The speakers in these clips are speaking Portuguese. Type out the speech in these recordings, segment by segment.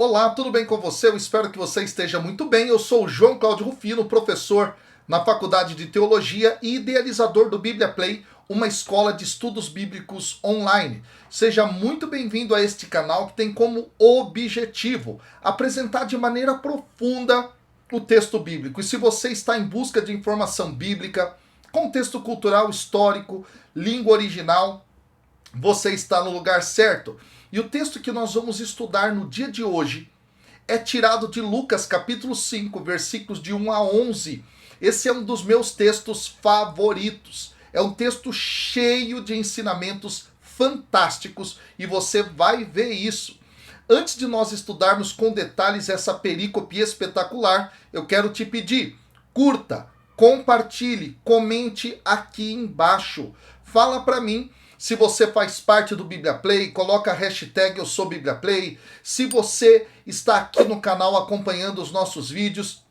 Olá, tudo bem com você? Eu espero que você esteja muito bem. Eu sou o João Cláudio Rufino, professor na Faculdade de Teologia e idealizador do Bíblia Play, uma escola de estudos bíblicos online. Seja muito bem-vindo a este canal que tem como objetivo apresentar de maneira profunda o texto bíblico. E se você está em busca de informação bíblica, contexto cultural, histórico, língua original, você está no lugar certo. E o texto que nós vamos estudar no dia de hoje é tirado de Lucas capítulo 5, versículos de 1 a 11. Esse é um dos meus textos favoritos. É um texto cheio de ensinamentos fantásticos e você vai ver isso. Antes de nós estudarmos com detalhes essa perícope espetacular, eu quero te pedir, curta, compartilhe, comente aqui embaixo. Fala para mim se você faz parte do Bíblia Play, coloca a hashtag Eu Sou Bíblia Play. Se você está aqui no canal acompanhando os nossos vídeos,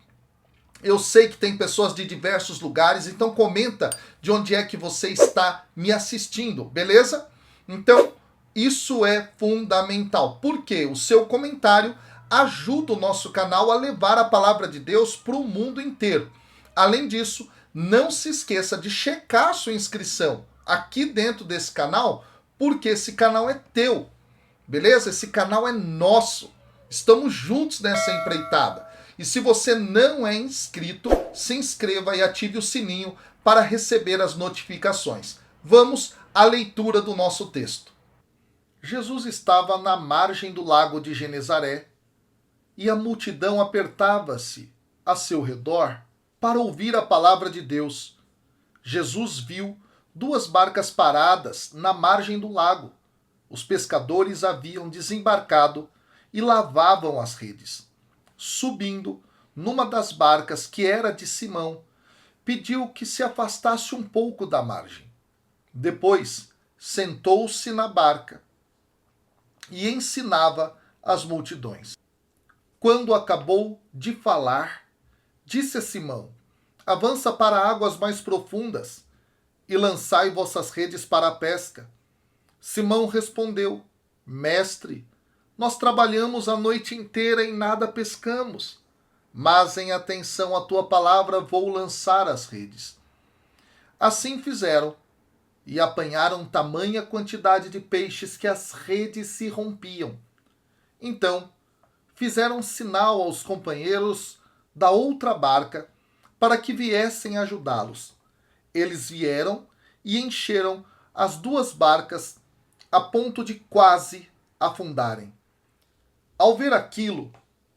eu sei que tem pessoas de diversos lugares, então comenta de onde é que você está me assistindo, beleza? Então, isso é fundamental, porque o seu comentário ajuda o nosso canal a levar a palavra de Deus para o mundo inteiro. Além disso, não se esqueça de checar sua inscrição aqui dentro desse canal, porque esse canal é teu, beleza? Esse canal é nosso. Estamos juntos nessa empreitada. E se você não é inscrito, se inscreva e ative o sininho para receber as notificações. Vamos à leitura do nosso texto. Jesus estava na margem do lago de Genezaré e a multidão apertava-se a seu redor para ouvir a palavra de Deus. Jesus viu duas barcas paradas na margem do lago. Os pescadores haviam desembarcado e lavavam as redes. Subindo numa das barcas, que era de Simão, pediu que se afastasse um pouco da margem. Depois, sentou-se na barca e ensinava as multidões. Quando acabou de falar, disse a Simão: avança para águas mais profundas e lançai vossas redes para a pesca. Simão respondeu: Mestre, nós trabalhamos a noite inteira e nada pescamos, mas em atenção à tua palavra vou lançar as redes. Assim fizeram, e apanharam tamanha quantidade de peixes que as redes se rompiam. Então, fizeram sinal aos companheiros da outra barca para que viessem ajudá-los. Eles vieram e encheram as duas barcas a ponto de quase afundarem. Ao ver aquilo,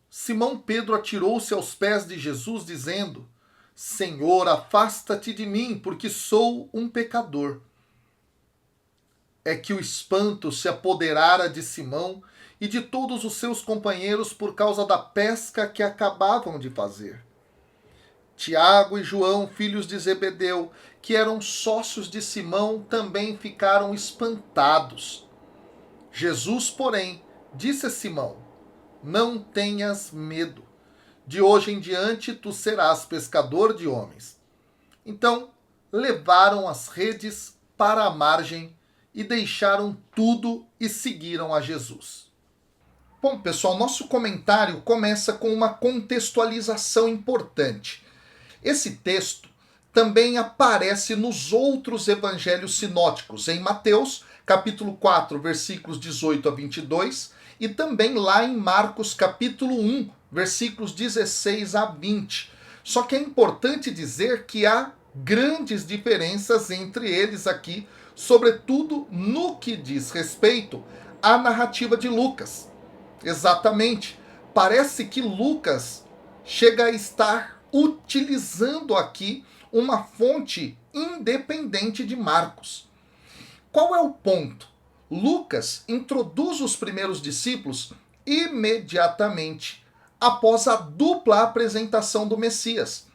Simão Pedro atirou-se aos pés de Jesus, dizendo: Senhor, afasta-te de mim, porque sou um pecador. É que o espanto se apoderara de Simão e de todos os seus companheiros por causa da pesca que acabavam de fazer. Tiago e João, filhos de Zebedeu, que eram sócios de Simão, também ficaram espantados. Jesus, porém, disse a Simão: não tenhas medo. De hoje em diante tu serás pescador de homens. Então, levaram as redes para a margem e deixaram tudo e seguiram a Jesus. Bom, pessoal, nosso comentário começa com uma contextualização importante. Esse texto também aparece nos outros evangelhos sinóticos, em Mateus, capítulo 4, versículos 18 a 22, e também lá em Marcos, capítulo 1, versículos 16 a 20. Só que é importante dizer que há grandes diferenças entre eles aqui, sobretudo no que diz respeito à narrativa de Lucas. Exatamente, parece que Lucas chega a estar utilizando aqui uma fonte independente de Marcos. Qual é o ponto? Lucas introduz os primeiros discípulos imediatamente após a dupla apresentação do Messias.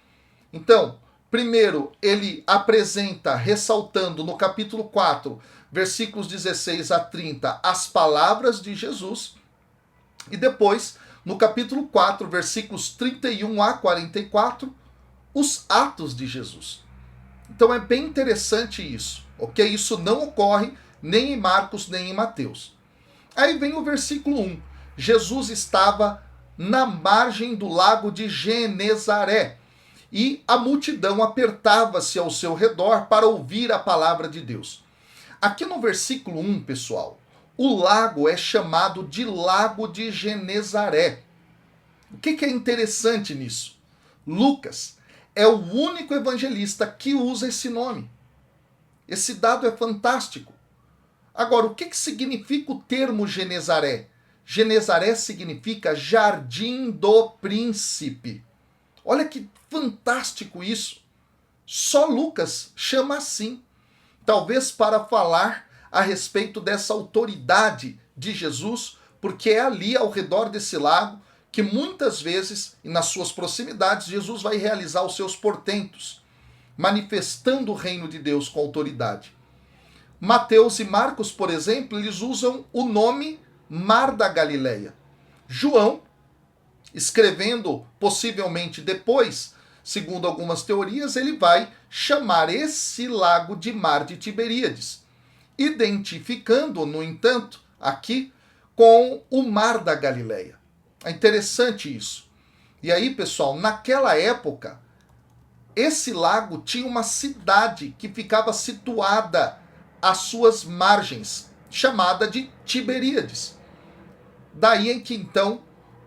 Então, primeiro ele apresenta, ressaltando no capítulo 4, versículos 16 a 30, as palavras de Jesus, e depois, no capítulo 4, versículos 31 a 44, os atos de Jesus. Então é bem interessante isso, ok? Isso não ocorre nem em Marcos, nem em Mateus. Aí vem o versículo 1. Jesus estava na margem do lago de Genezaré e a multidão apertava-se ao seu redor para ouvir a palavra de Deus. Aqui no versículo 1, pessoal, o lago é chamado de Lago de Genezaré. O que é interessante nisso? Lucas é o único evangelista que usa esse nome. Esse dado é fantástico. Agora, o que significa o termo Genezaré? Genezaré significa Jardim do Príncipe. Olha que fantástico isso. Só Lucas chama assim. Talvez para falar a respeito dessa autoridade de Jesus, porque é ali ao redor desse lago que muitas vezes, e nas suas proximidades, Jesus vai realizar os seus portentos, manifestando o reino de Deus com autoridade. Mateus e Marcos, por exemplo, eles usam o nome Mar da Galileia. João, escrevendo possivelmente depois, segundo algumas teorias, ele vai chamar esse lago de Mar de Tiberíades, identificando, no entanto, aqui com o Mar da Galileia. É interessante isso. E aí, pessoal, naquela época, esse lago tinha uma cidade que ficava situada às suas margens, chamada de Tiberíades. Daí em que, então,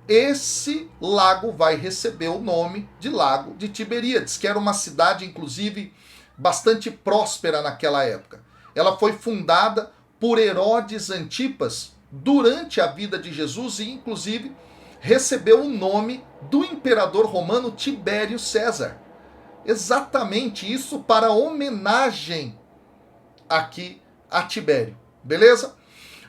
esse lago vai receber o nome de Lago de Tiberíades, que era uma cidade, inclusive, bastante próspera naquela época. Ela foi fundada por Herodes Antipas durante a vida de Jesus e, inclusive, recebeu o nome do imperador romano Tibério César. Exatamente isso para homenagem aqui a Tibério. Beleza?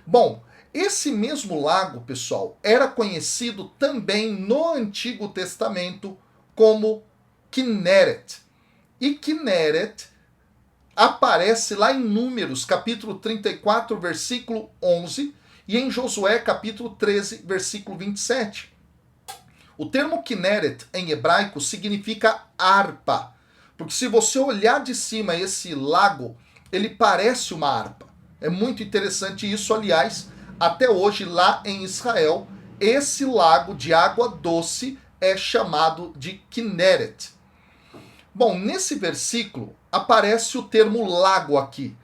Bom, esse mesmo lago, pessoal, era conhecido também no Antigo Testamento como Kinneret. E Kinneret aparece lá em Números, capítulo 34, versículo 11, e em Josué, capítulo 13, versículo 27. O termo Kinneret, em hebraico, significa harpa. Porque se você olhar de cima esse lago, ele parece uma harpa. É muito interessante isso, aliás, até hoje lá em Israel, esse lago de água doce é chamado de Kinneret. Bom, nesse versículo aparece o termo lago aqui.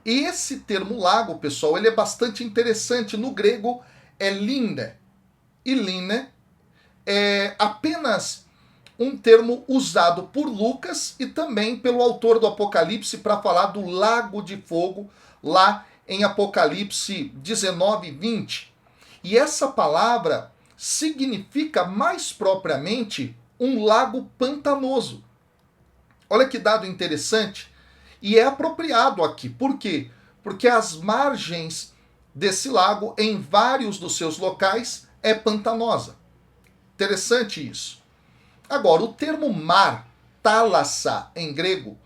E esse termo lago, pessoal, ele é bastante interessante. No grego é line. E line é apenas um termo usado por Lucas e também pelo autor do Apocalipse para falar do lago de fogo lá em Apocalipse 19, 20. E essa palavra significa mais propriamente um lago pantanoso. Olha que dado interessante. E é apropriado aqui. Por quê? Porque as margens desse lago, em vários dos seus locais, é pantanosa. Interessante isso. Agora, o termo mar, thalassa, em grego,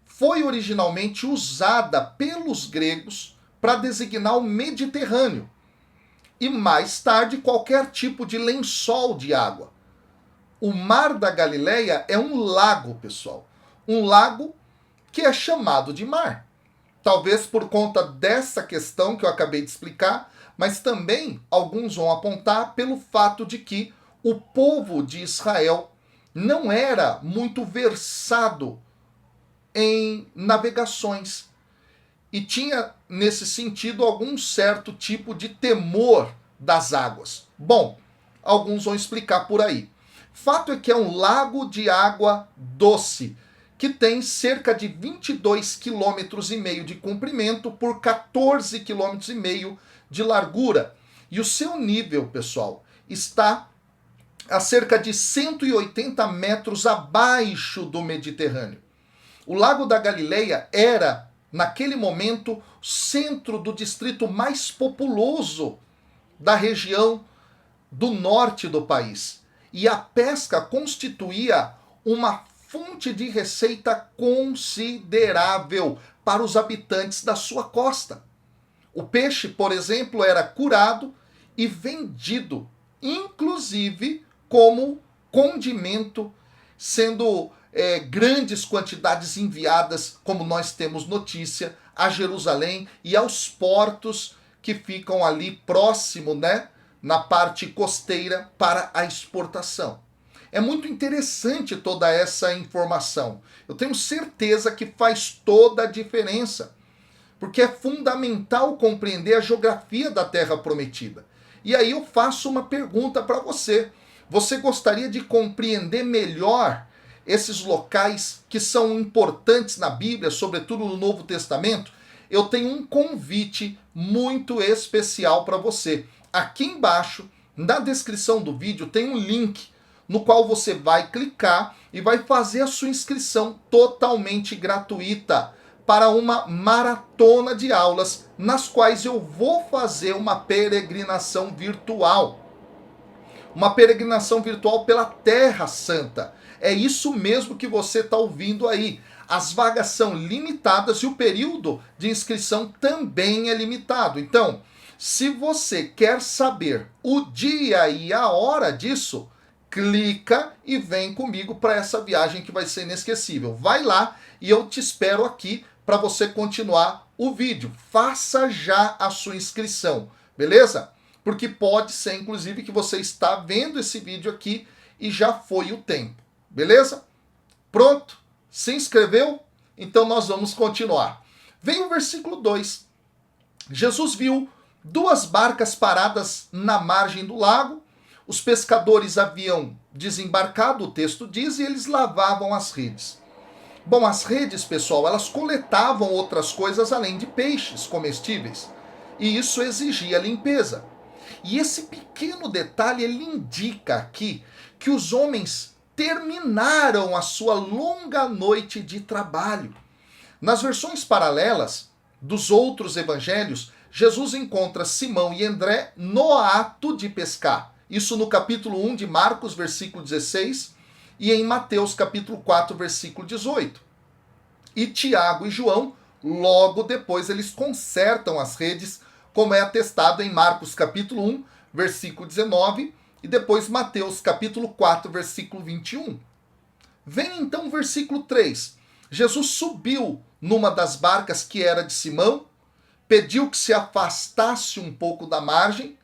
foi originalmente usada pelos gregos para designar o Mediterrâneo e mais tarde qualquer tipo de lençol de água. O Mar da Galileia é um lago, pessoal. Um lago que é chamado de mar. Talvez por conta dessa questão que eu acabei de explicar, mas também alguns vão apontar pelo fato de que o povo de Israel não era muito versado em navegações e tinha, nesse sentido, algum certo tipo de temor das águas. Bom, alguns vão explicar por aí. Fato é que é um lago de água doce, que tem cerca de 22,5 km de comprimento por 14,5 km de largura. E o seu nível, pessoal, está a cerca de 180 metros abaixo do Mediterrâneo. O Lago da Galileia era, naquele momento, centro do distrito mais populoso da região do norte do país. E a pesca constituía uma fonte de receita considerável para os habitantes da sua costa. O peixe, por exemplo, era curado e vendido, inclusive como condimento, sendo grandes quantidades enviadas, como nós temos notícia, a Jerusalém e aos portos que ficam ali próximo, né, na parte costeira para a exportação. É muito interessante toda essa informação. Eu tenho certeza que faz toda a diferença, porque é fundamental compreender a geografia da Terra Prometida. E aí eu faço uma pergunta para você. Você gostaria de compreender melhor esses locais que são importantes na Bíblia, sobretudo no Novo Testamento? Eu tenho um convite muito especial para você. Aqui embaixo, na descrição do vídeo, tem um link no qual você vai clicar e vai fazer a sua inscrição totalmente gratuita para uma maratona de aulas nas quais eu vou fazer uma peregrinação virtual. Uma peregrinação virtual pela Terra Santa. É isso mesmo que você está ouvindo aí. As vagas são limitadas e o período de inscrição também é limitado. Então, se você quer saber o dia e a hora disso, clica e vem comigo para essa viagem que vai ser inesquecível. Vai lá e eu te espero aqui para você continuar o vídeo. Faça já a sua inscrição, beleza? Porque pode ser, inclusive, que você está vendo esse vídeo aqui e já foi o tempo, beleza? Pronto? Se inscreveu? Então nós vamos continuar. Vem o versículo 2. Jesus viu 2 barcas paradas na margem do lago. Os pescadores haviam desembarcado, o texto diz, e eles lavavam as redes. Bom, as redes, pessoal, elas coletavam outras coisas além de peixes comestíveis. E isso exigia limpeza. E esse pequeno detalhe, ele indica aqui que os homens terminaram a sua longa noite de trabalho. Nas versões paralelas dos outros evangelhos, Jesus encontra Simão e André no ato de pescar. Isso no capítulo 1 de Marcos, versículo 16, e em Mateus, capítulo 4, versículo 18. E Tiago e João, logo depois, eles consertam as redes, como é atestado em Marcos, capítulo 1, versículo 19, e depois Mateus, capítulo 4, versículo 21. Vem então o versículo 3. Jesus subiu numa das barcas que era de Simão, pediu que se afastasse um pouco da margem,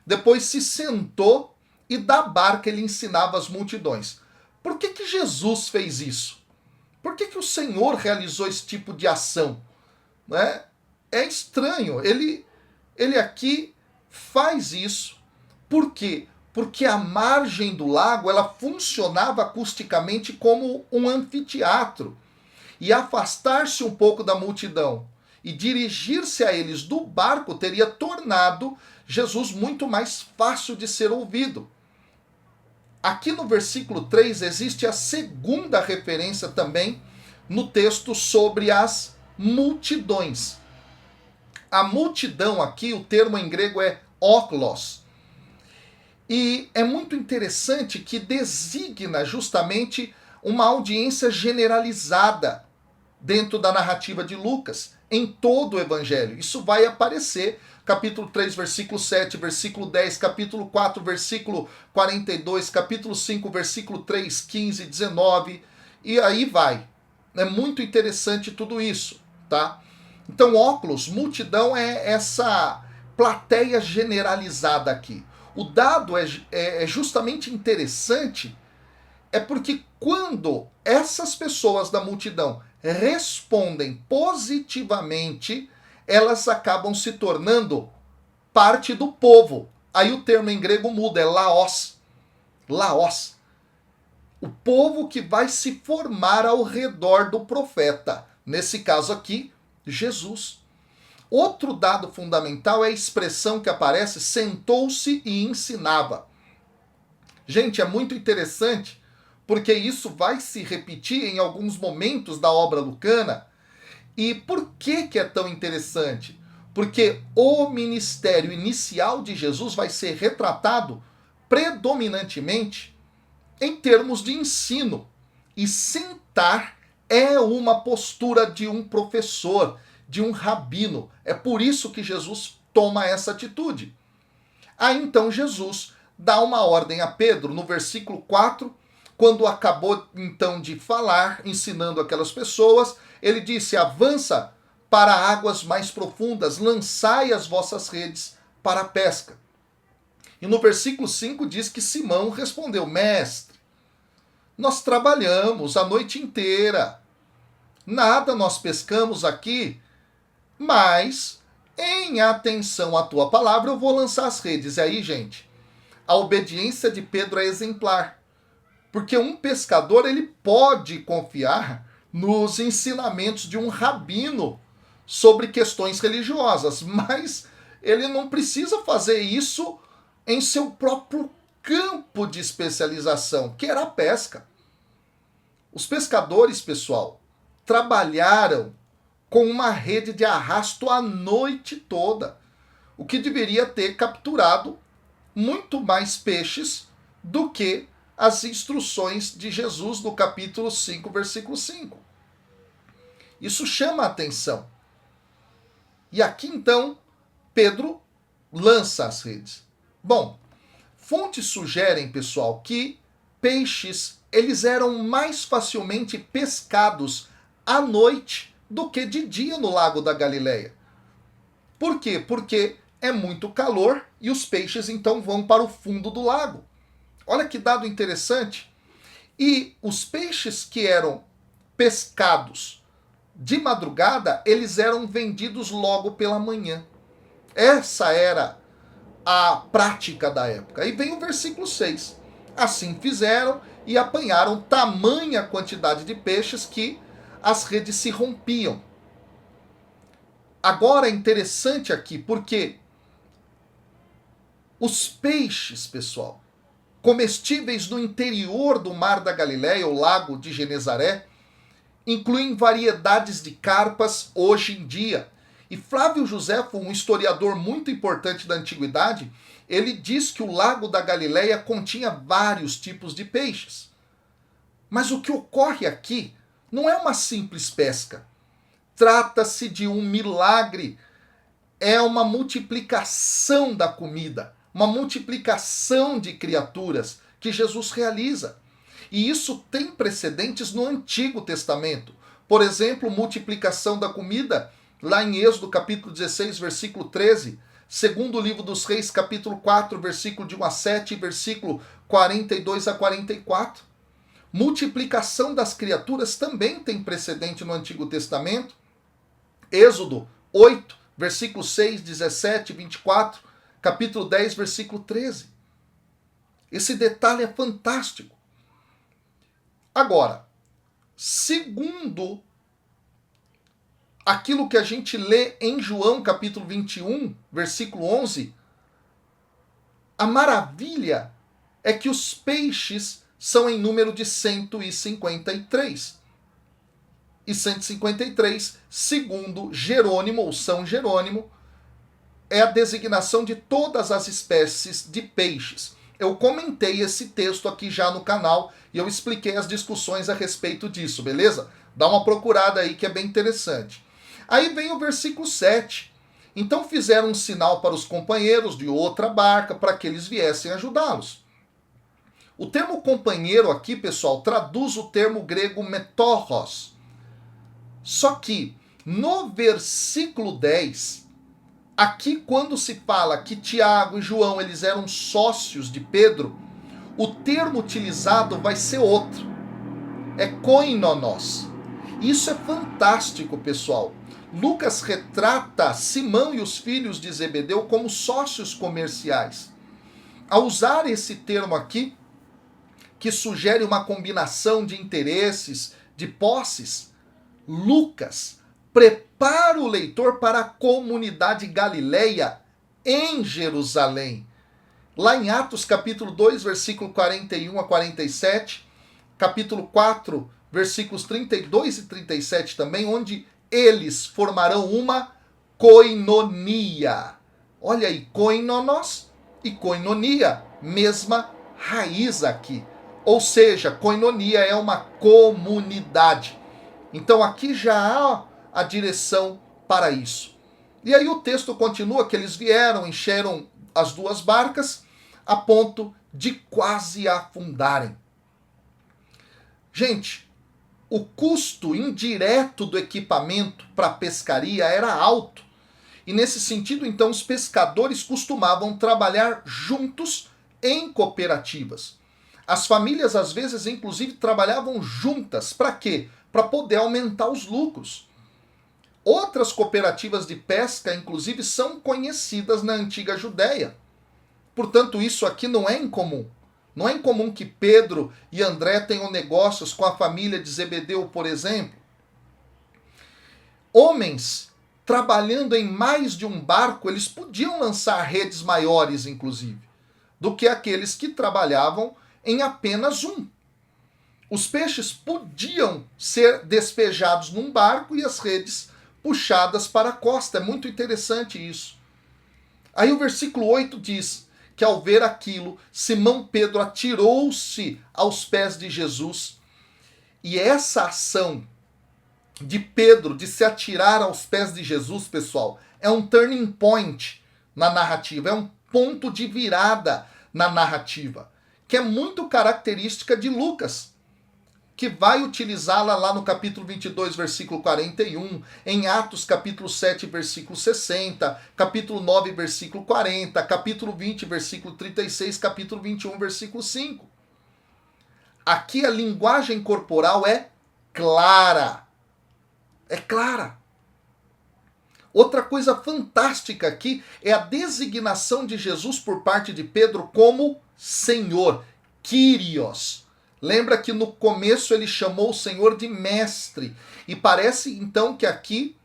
depois se sentou e da barca ele ensinava as multidões. Por que Jesus fez isso? Por que o Senhor realizou esse tipo de ação? Né? É estranho. Ele aqui faz isso. Por quê? Porque a margem do lago ela funcionava acusticamente como um anfiteatro. E afastar-se um pouco da multidão e dirigir-se a eles do barco teria tornado Jesus muito mais fácil de ser ouvido. Aqui no versículo 3 existe a segunda referência também no texto sobre as multidões. A multidão aqui, o termo em grego é óklos. E é muito interessante que designa justamente uma audiência generalizada dentro da narrativa de Lucas, em todo o evangelho. Isso vai aparecer capítulo 3, versículo 7, versículo 10, capítulo 4, versículo 42, capítulo 5, versículo 3, 15, 19, e aí vai. É muito interessante tudo isso, tá? Então, óculos, multidão é essa plateia generalizada aqui. O dado é justamente interessante, é porque quando essas pessoas da multidão respondem positivamente, elas acabam se tornando parte do povo. Aí o termo em grego muda, é laos. Laos. O povo que vai se formar ao redor do profeta. Nesse caso aqui, Jesus. Outro dado fundamental é a expressão que aparece, sentou-se e ensinava. Gente, é muito interessante, porque isso vai se repetir em alguns momentos da obra lucana. E por que é tão interessante? Porque o ministério inicial de Jesus vai ser retratado predominantemente em termos de ensino. E sentar é uma postura de um professor, de um rabino. É por isso que Jesus toma essa atitude. Aí então Jesus dá uma ordem a Pedro no versículo 4, quando acabou então de falar, ensinando aquelas pessoas, ele disse: avança para águas mais profundas, lançai as vossas redes para a pesca. E no versículo 5 diz que Simão respondeu: Mestre, nós trabalhamos a noite inteira, nada nós pescamos aqui, mas em atenção à tua palavra eu vou lançar as redes. E aí, gente, a obediência de Pedro é exemplar. Porque um pescador, ele pode confiar nos ensinamentos de um rabino sobre questões religiosas, mas ele não precisa fazer isso em seu próprio campo de especialização, que era a pesca. Os pescadores, pessoal, trabalharam com uma rede de arrasto a noite toda, o que deveria ter capturado muito mais peixes do que as instruções de Jesus no capítulo 5, versículo 5. Isso chama a atenção. E aqui então, Pedro lança as redes. Bom, fontes sugerem, pessoal, que peixes eles eram mais facilmente pescados à noite do que de dia no lago da Galileia. Por quê? Porque é muito calor e os peixes então vão para o fundo do lago. Olha que dado interessante. E os peixes que eram pescados de madrugada, eles eram vendidos logo pela manhã. Essa era a prática da época. Aí vem o versículo 6. Assim fizeram e apanharam tamanha quantidade de peixes que as redes se rompiam. Agora é interessante aqui, porque os peixes, pessoal, comestíveis no interior do Mar da Galileia, o Lago de Genezaré, incluem variedades de carpas hoje em dia. E Flávio Josefo, um historiador muito importante da antiguidade, ele diz que o Lago da Galileia continha vários tipos de peixes. Mas o que ocorre aqui não é uma simples pesca. Trata-se de um milagre, é uma multiplicação da comida, uma multiplicação de criaturas que Jesus realiza. E isso tem precedentes no Antigo Testamento. Por exemplo, multiplicação da comida, lá em Êxodo capítulo 16, versículo 13, segundo livro dos Reis, capítulo 4, versículo de 1 a 7, versículo 42 a 44. Multiplicação das criaturas também tem precedente no Antigo Testamento. Êxodo 8, versículo 6, 17, 24, capítulo 10, versículo 13. Esse detalhe é fantástico. Agora, segundo aquilo que a gente lê em João capítulo 21, versículo 11, a maravilha é que os peixes são em número de 153. E 153, segundo Jerônimo, ou São Jerônimo, é a designação de todas as espécies de peixes. Eu comentei esse texto aqui já no canal e eu expliquei as discussões a respeito disso, beleza? Dá uma procurada aí que é bem interessante. Aí vem o versículo 7. Então fizeram um sinal para os companheiros de outra barca para que eles viessem ajudá-los. O termo companheiro aqui, pessoal, traduz o termo grego metorros. Só que no versículo 10, aqui quando se fala que Tiago e João eles eram sócios de Pedro, o termo utilizado vai ser outro. É koinonos. Isso é fantástico, pessoal. Lucas retrata Simão e os filhos de Zebedeu como sócios comerciais. Ao usar esse termo aqui, que sugere uma combinação de interesses, de posses, Lucas prepara o leitor para a comunidade galileia em Jerusalém. Lá em Atos capítulo 2, versículo 41 a 47, capítulo 4, versículos 32 e 37 também, onde eles formarão uma koinonia. Olha aí, koinonos e koinonia, mesma raiz aqui. Ou seja, koinonia é uma comunidade. Então aqui já há a direção para isso. E aí o texto continua que eles vieram, encheram as duas barcas a ponto de quase afundarem. Gente, o custo indireto do equipamento para pescaria era alto. E nesse sentido, então, os pescadores costumavam trabalhar juntos em cooperativas. As famílias, às vezes, inclusive, trabalhavam juntas. Para quê? Para poder aumentar os lucros. Outras cooperativas de pesca, inclusive, são conhecidas na antiga Judéia. Portanto, isso aqui não é incomum. Não é incomum que Pedro e André tenham negócios com a família de Zebedeu, por exemplo. Homens trabalhando em mais de um barco, eles podiam lançar redes maiores, inclusive, do que aqueles que trabalhavam em apenas um. Os peixes podiam ser despejados num barco e as redes puxadas para a costa. É muito interessante isso. Aí o versículo 8 diz que ao ver aquilo, Simão Pedro atirou-se aos pés de Jesus. E essa ação de Pedro de se atirar aos pés de Jesus, pessoal, é um turning point na narrativa, é um ponto de virada na narrativa, que é muito característica de Lucas, que vai utilizá-la lá no capítulo 22, versículo 41, em Atos, capítulo 7, versículo 60, capítulo 9, versículo 40, capítulo 20, versículo 36, capítulo 21, versículo 5. Aqui a linguagem corporal é clara. É clara. Outra coisa fantástica aqui é a designação de Jesus por parte de Pedro como Senhor, Kyrios. Lembra que no começo ele chamou o Senhor de mestre. E parece então que aqui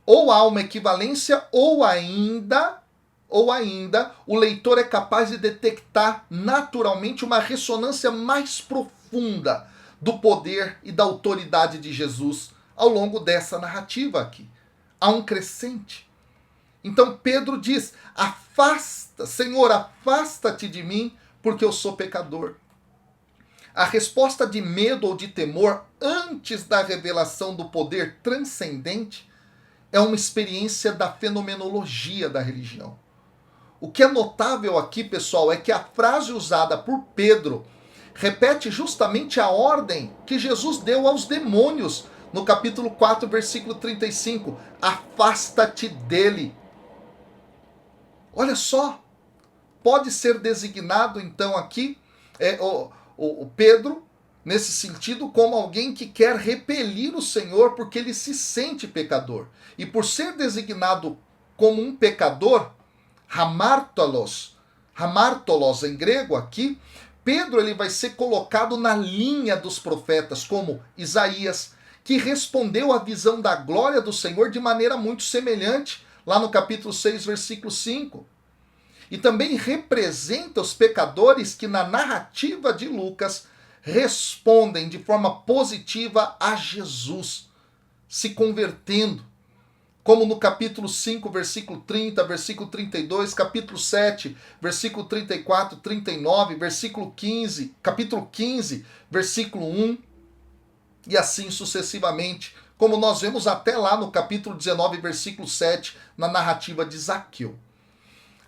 ou há uma equivalência ou ainda o leitor é capaz de detectar naturalmente uma ressonância mais profunda do poder e da autoridade de Jesus ao longo dessa narrativa aqui. Há um crescente. Então Pedro diz: afasta, Senhor, afasta-te de mim, porque eu sou pecador. A resposta de medo ou de temor antes da revelação do poder transcendente é uma experiência da fenomenologia da religião. O que é notável aqui, pessoal, é que a frase usada por Pedro repete justamente a ordem que Jesus deu aos demônios no capítulo 4, versículo 35. Afasta-te dele. Olha só, pode ser designado então aqui o Pedro, nesse sentido, como alguém que quer repelir o Senhor porque ele se sente pecador. E por ser designado como um pecador, hamartolos em grego aqui, Pedro ele vai ser colocado na linha dos profetas, como Isaías, que respondeu à visão da glória do Senhor de maneira muito semelhante, lá no capítulo 6, versículo 5. E também representa os pecadores que na narrativa de Lucas respondem de forma positiva a Jesus, se convertendo. Como no capítulo 5, versículo 30, versículo 32, capítulo 7, versículo 34, 39, versículo 15, capítulo 15, versículo 1, e assim sucessivamente, como nós vemos até lá no capítulo 19, versículo 7, na narrativa de Zaqueu.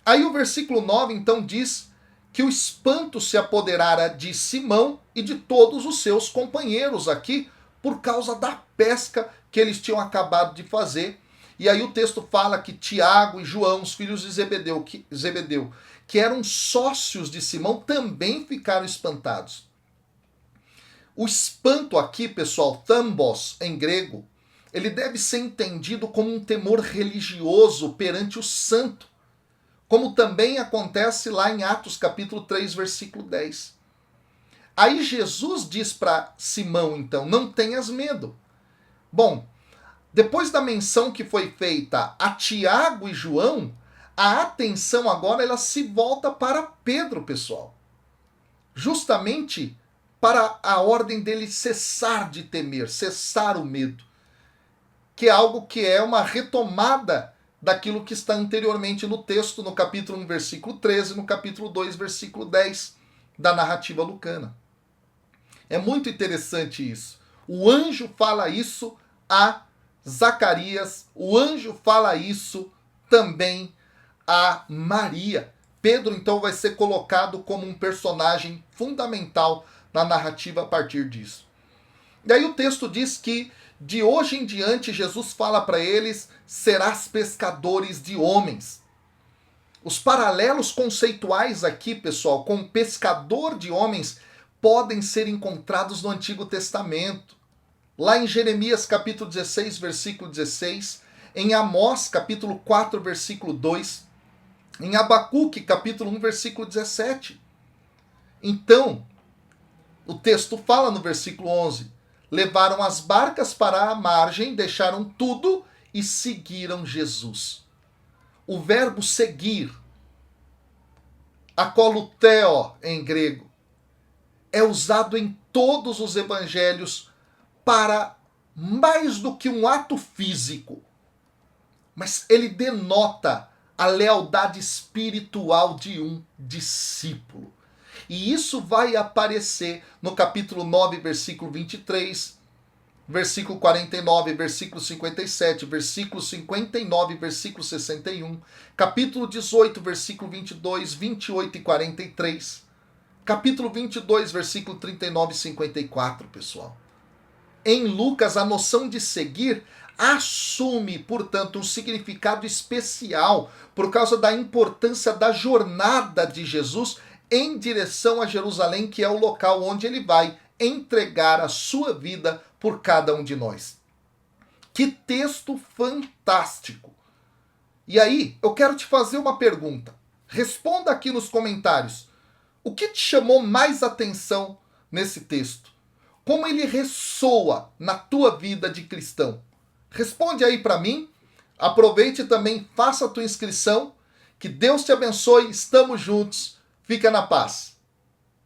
Aí o versículo 9 então diz que o espanto se apoderara de Simão e de todos os seus companheiros aqui, por causa da pesca que eles tinham acabado de fazer. E aí o texto fala que Tiago e João, os filhos de Zebedeu, que eram sócios de Simão, também ficaram espantados. O espanto aqui, pessoal, thambos em grego, ele deve ser entendido como um temor religioso perante o santo, como também acontece lá em Atos capítulo 3, versículo 10. Aí Jesus diz para Simão, então, não tenhas medo. Bom, depois da menção que foi feita a Tiago e João, a atenção agora ela se volta para Pedro, pessoal. Justamente para a ordem dele cessar de temer, cessar o medo. Que é algo que é uma retomada daquilo que está anteriormente no texto, no capítulo 1, versículo 13, no capítulo 2, versículo 10 da narrativa lucana. É muito interessante isso. O anjo fala isso a Zacarias, o anjo fala isso também a Maria. Pedro, então, vai ser colocado como um personagem fundamental na narrativa a partir disso. E aí o texto diz que De hoje em diante, Jesus fala para eles: serás pescadores de homens. Os paralelos conceituais aqui, pessoal, com pescador de homens, podem ser encontrados no Antigo Testamento. Lá em Jeremias capítulo 16, versículo 16, em Amós capítulo 4, versículo 2, em Abacuque capítulo 1, versículo 17. Então, o texto fala no versículo 11, levaram as barcas para a margem, deixaram tudo e seguiram Jesus. O verbo seguir, akoluteo em grego, é usado em todos os evangelhos para mais do que um ato físico, mas ele denota a lealdade espiritual de um discípulo. E isso vai aparecer no capítulo 9, versículo 23, versículo 49, versículo 57, versículo 59, versículo 61, capítulo 18, versículo 22, 28 e 43, capítulo 22, versículo 39 e 54, pessoal. Em Lucas, a noção de seguir assume, portanto, um significado especial por causa da importância da jornada de Jesus em direção a Jerusalém, que é o local onde ele vai entregar a sua vida por cada um de nós. Que texto fantástico! E aí, eu quero te fazer uma pergunta. Responda aqui nos comentários. O que te chamou mais atenção nesse texto? Como ele ressoa na tua vida de cristão? Responde aí para mim. Aproveite também, faça a tua inscrição. Que Deus te abençoe. Estamos juntos. Fica na paz.